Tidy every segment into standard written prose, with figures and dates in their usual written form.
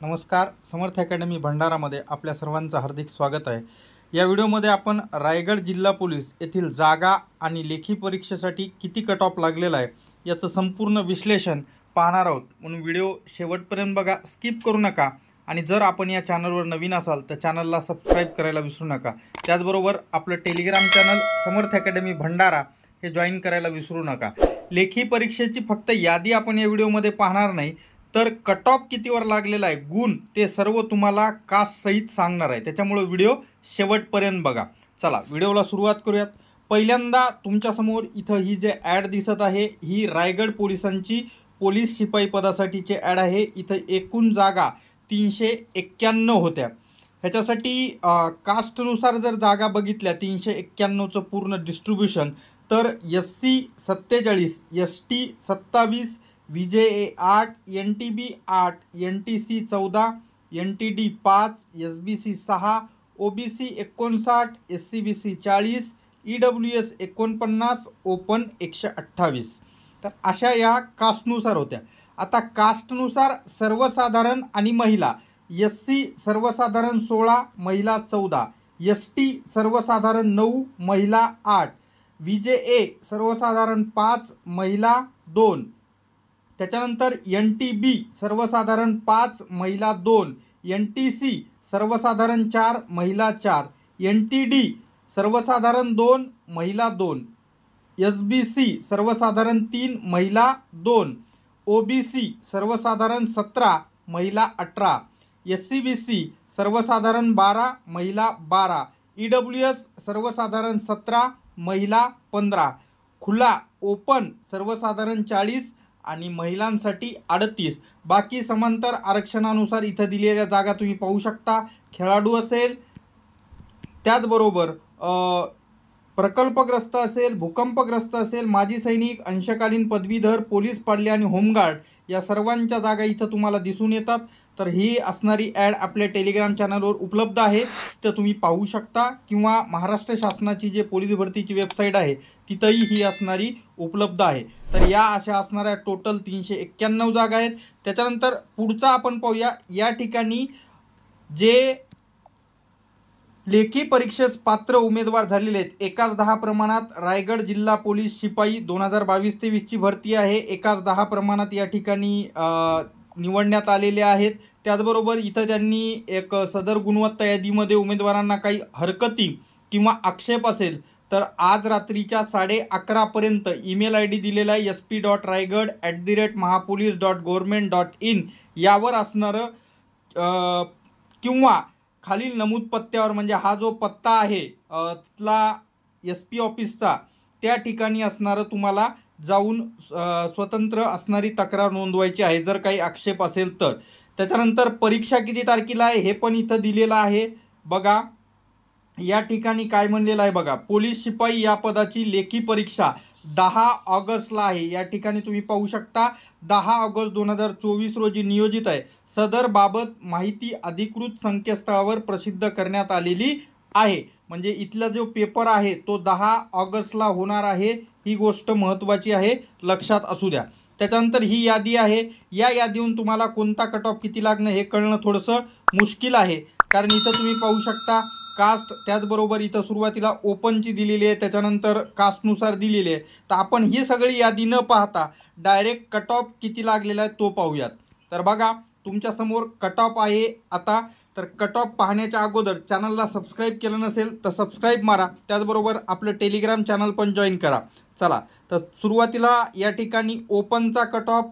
नमस्कार. समर्थ अकॅडमी भंडारामध्ये आपल्या सर्वांचं हार्दिक स्वागत आहे. या व्हिडिओमध्ये आपण रायगड जिल्हा पोलीस येथील जागा आणि लेखी परीक्षेसाठी किती कट ऑफ लागलेला आहे याचं संपूर्ण विश्लेषण पाहणार आहोत. म्हणून व्हिडिओ शेवटपर्यंत बघा, स्किप करू नका. आणि जर आपण या चॅनलवर नवीन असाल तर चॅनलला सबस्क्राईब करायला विसरू नका. त्याचबरोबर आपलं टेलिग्राम चॅनल समर्थ अकॅडमी भंडारा हे जॉईन करायला विसरू नका. लेखी परीक्षेची फक्त यादी आपण या व्हिडिओमध्ये पाहणार नाही, तर कट ऑफ कितीवर लागलेला आहे, गुण, ते सर्व तुम्हाला कास्ट सहित सांगणार आहे. त्याच्यामुळे व्हिडिओ शेवटपर्यंत बघा. चला व्हिडिओला सुरुवात करूयात. पहिल्यांदा तुमच्यासमोर इथं ही जे ॲड दिसत आहे ही रायगड पोलिसांची पोलीस शिपाई पदासाठीची ॲड आहे. इथं एकूण जागा 391 होत्या. ह्याच्यासाठी कास्टनुसार जर जागा बघितल्या 391चं पूर्ण डिस्ट्रीब्युशन, तर SC 47, ST 27, VJA 8, NTB 8, NTC 14, NTD 5, SBC 6, OBC 59, SCBC 40, EWS 49, open 128. तर अशा या कास्टनुसार होत्या. आता कास्टनुसार सर्वसाधारण आणि महिला, SC सर्वसाधारण 16, महिला 14, ST सर्वसाधारण 9, महिला 8, VJA सर्वसाधारण 5, महिला 2. त्याच्यानंतर NTB सर्वसाधारण 5, महिला 2, NTC सर्वसाधारण 4, महिला 4, NTD सर्वसाधारण 2, महिला 2, SBC सर्वसाधारण 3, महिला 2, OBC सर्वसाधारण 17, महिला 18, SCBC सर्वसाधारण 12, महिला 12, EWS सर्वसाधारण 17, महिला 15, खुला ओपन सर्वसाधारण 40 आणि महिलांसाठी 38. बाकी समांतर आरक्षणानुसार इथं दिलेल्या जागा तुम्ही पाहू शकता. खेळाडू असेल, त्याचबरोबर प्रकल्पग्रस्त असेल, भूकंपग्रस्त असेल, माजी सैनिक, अंशकालीन पदवीधर, पोलीस पाडले आणि होमगार्ड या सर्वांच्या जागा इथं तुम्हाला दिसून येतात. तर ही असणारी ॲड आपल्या टेलिग्राम चॅनलवर उपलब्ध आहे, तिथं तुम्ही पाहू शकता. किंवा महाराष्ट्र शासनाची जे पोलीस भरतीची वेबसाईट आहे तिथंही ही असणारी उपलब्ध आहे. तर या अशा असणाऱ्या टोटल 391 जागा आहेत. त्याच्यानंतर पुढचा आपण पाहूया. या ठिकाणी जे लेखी परीक्षेस पात्र उमेदवार झालेले आहेत, एकाच 10 प्रमाणात रायगड जिल्हा पोलीस शिपाई 2022-23ची भरती आहे. एकाच 10 प्रमाणात या ठिकाणी निवडण्यात आलेले आहेत. त्याचबरोबर इथं त्यांनी एक सदर गुणवत्ता यादीमध्ये उमेदवारांना काही हरकती किंवा आक्षेप असेल तर आज रात्रीच्या 11:30 पर्यंत ईमेल ID दिलेला आहे sp.raigad@mahapolice.government.in यावर असणारं किंवा खालील नमूद पत्त्यावर, म्हणजे हा जो पत्ता आहे तिथला SP ऑफिसचा, त्या ठिकाणी असणारं तुम्हाला जाऊन स्वतंत्र असणारी तक्रार नोंदवायची आहे जर काही आक्षेप असेल तर. त्याच्यानंतर परीक्षा किती तारखेला आहे हे पण इथं दिलेलं आहे बघा. या ठिकाणी काय म्हणलेलं आहे बघा, पोलीस शिपाई या पदाची लेखी परीक्षा 10 ऑगस्टला आहे. या ठिकाणी तुम्ही पाहू शकता 10 ऑगस्ट 2024 रोजी नियोजित आहे. सदर बाबत माहिती अधिकृत संकेतस्थळावर प्रसिद्ध करण्यात आलेली आहे. म्हणजे इथला जो पेपर आहे तो 10 ऑगस्टला होणार आहे. ही गोष्ट महत्त्वाची आहे, लक्षात असू द्या. त्याच्यानंतर ही यादी आहे. या यादीहून तुम्हाला कोणता कट ऑफ किती लागणं हे कळणं थोडंसं मुश्किल आहे, कारण इथं तुम्ही पाहू शकता कास्ट, त्याचबरोबर इथं सुरुवातीला ओपनची दिलेली आहे, त्याच्यानंतर कास्टनुसार दिलेली आहे. तर आपण ही सगळी यादी न पाहता डायरेक्ट कट ऑफ किती लागलेला आहे तो पाहूयात. तर बघा तुमच्यासमोर कट ऑफ आहे आता. तर कट ऑफ पाहण्याच्या अगोदर चॅनलला सबस्क्राईब केलं नसेल तर सबस्क्राईब मारा. त्याचबरोबर आपलं टेलिग्राम चॅनल पण जॉईन करा. चला तर सुरुवातीला या ठिकाणी ओपनचा कट ऑफ,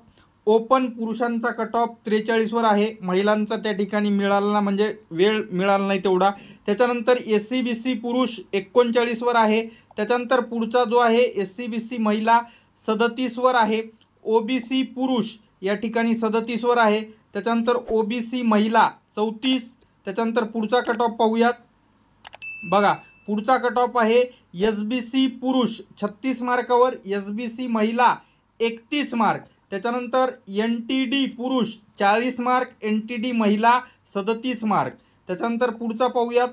ओपन पुरुषांचा कट ऑफ 43वर आहे. महिलांचा त्या ठिकाणी मिळाला, म्हणजे वेळ मिळाला नाही तेवढा. त्याच्यानंतर SCBC पुरुष 39वर आहे. त्याच्यानंतर पुढचा जो आहे SCBC महिला 37वर आहे. OBC पुरुष या ठिकाणी 37वर आहे. त्याच्यानंतर OBC महिला 34. त्याच्यानंतर पुढचा कट ऑफ पाहूयात बघा. पुढचा कट ऑफ आहे SBC पुरुष 36 मार्कावर, SBC महिला 31 मार्क. त्याच्यानंतर NTD पुरुष 40 मार्क, NTD महिला 37 मार्क. त्याच्यानंतर पुढचा पाहूयात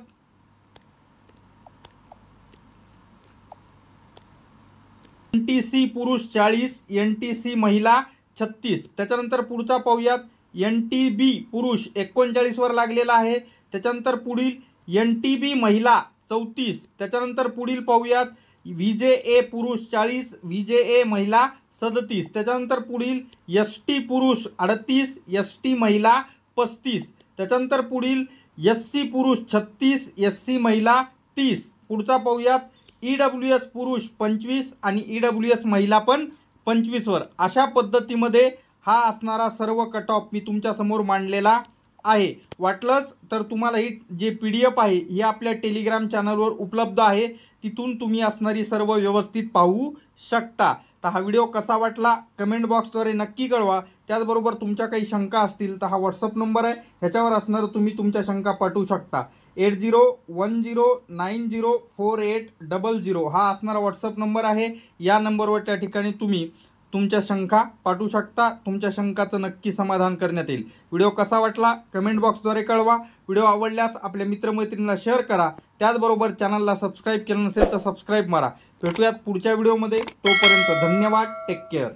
NTC पुरुष 40, NTC महिला 36. त्याच्यानंतर पुढचा पाहूयात NTB पुरुष 39 वर लागलेला आहे। त्याच्यानंतर पुढील NTB महिला 34। त्याच्यानंतर पुढील पाहूयात VJA पुरुष 40, VJA महिला 37। त्याच्यानंतर पुढील ST पुरुष 38, ST महिला 35। त्याच्यानंतर पुढील SC पुरुष 36, SC महिला 30। पुढचा पाहूयात EWS पुरुष 25 आणि EWS महिला पण 25 वर। अशा पद्धतीमध्ये हा असणारा सर्व कट ऑफ मी तुमच्या समोर मांडलेला आहे। वाटलंच तर तुम्हाला ही जे PDF आहे ही आपल्या टेलिग्राम चॅनलवर उपलब्ध आहे, तिथून तुम्ही असणारी सर्व व्यवस्थित पाहू शकता। तर हा व्हिडिओ कसा वाटला कमेंट बॉक्सद्वारे नक्की कळवा। त्याचबरोबर तुमच्या काही शंका असतील तर हा व्हॉट्सअप नंबर आहे, ह्याच्यावर असणारं तुम्ही तुमच्या शंका पाठवू शकता। 8010904800 हा असणारा व्हॉट्सअप नंबर आहे। या नंबरवर त्या ठिकाणी तुम्ही तुमच्या शंका पाठवू शकता, तुमच्या शंकाचं नक्की समाधान करण्यात येईल। व्हिडिओ कसा वाटला कमेंट बॉक्सद्वारे कळवा। व्हिडिओ आवडल्यास आपल्या मित्रमैत्रिणींना शेअर करा। त्याचबरोबर चॅनलला सबस्क्राईब केलं नसेल तर सबस्क्राईब मारा। भेटूयात पुढच्या व्हिडिओमध्ये, तोपर्यंत धन्यवाद, टेक केअर।